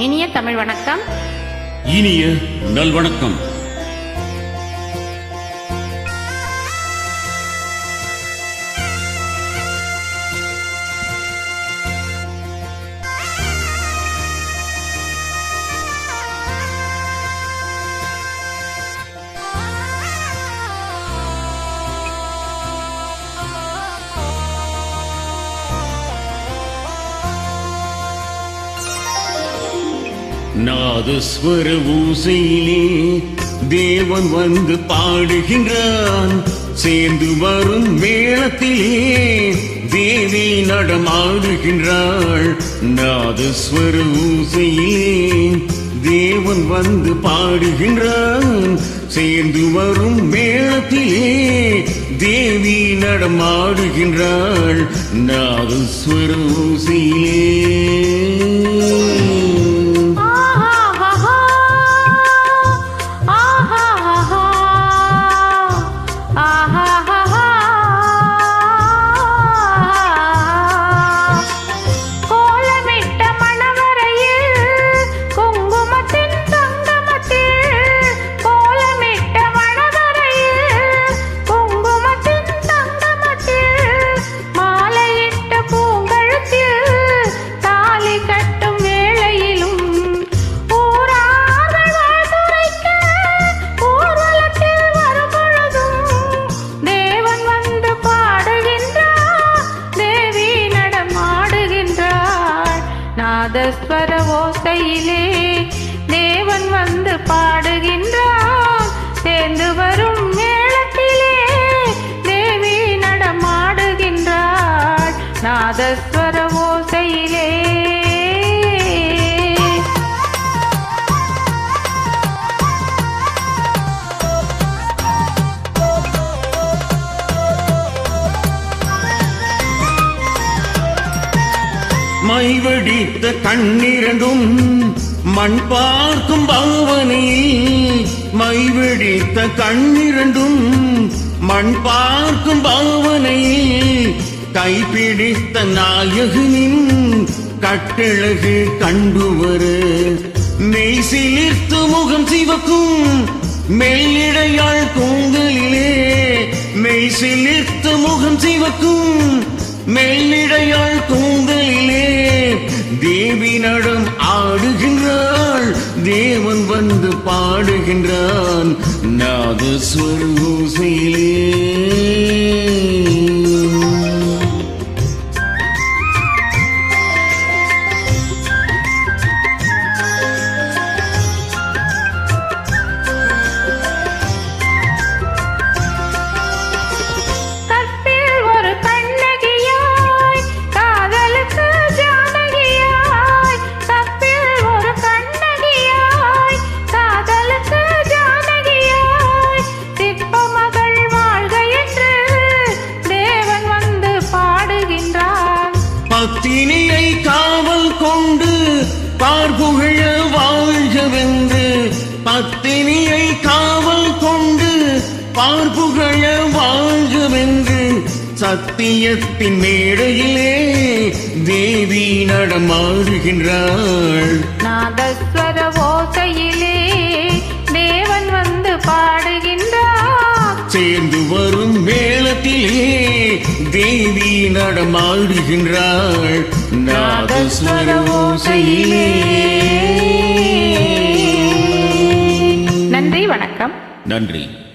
இனிய தமிழ் வணக்கம். இனிய நல்வணக்கம். நாதஸ்வர ஊசையிலே தேவன் வந்து பாடுகின்றான். சேர்ந்து வரும் மேளத்திலே தேவி நடமாடுகின்றாள். நாதஸ்வர ஊசையிலே தேவன் வந்து பாடுகின்றான். சேர்ந்து வரும் மேளத்திலே தேவி நடமாடுகின்றாள். நாதஸ்வர ஊசையிலே நாதஸ்வர ஓசையிலே தேவன் வந்து பாடுகின்றான். சேர்ந்து வரும் மேளத்திலே தேவி நடமாடுகின்றாள். நாதஸ்வர ஓசையிலே மைவடித்த கண்ணிரண்டும் மண் பார்க்கும் பாவனையில், மைவடித்த கண்ணிரண்டும் மண் பார்க்கும் பாவனையில் கைப்பிடித்த நாயகனின் கட்டழகு கண்டுவர மெய் சிலிர்த்து முகம் சிவக்கும் மெல்லிடையாள் கூந்தலிலே மெய் சிலிர்த்து முகம் சிவக்கும் மெல்லிடையாள் கூந்தலிலே தேவி நடம் ஆடுகின்றாள். தேவன் வந்து பாடுகின்றான். நாதஸ்வர ஓசையிலே பத்தினியை காவல் கொண்டு பார்ப்புகழ வாழ்கவென்று, பத்தினியை காவல் கொண்டு பார்ப்புகழ வாழ்கவென்று சத்தியத்தின் மேடையிலே தேவி நடமாடுகின்றாள். நாதஸ்வர ஓசையிலே தேவன் வந்து பாடுகின்றார். சேர்ந்து வரும் மேளத்திலே தேவி நடமாடுகின்றாள். நாதஸ்வர ஓசையிலே. நன்றி, வணக்கம். நன்றி.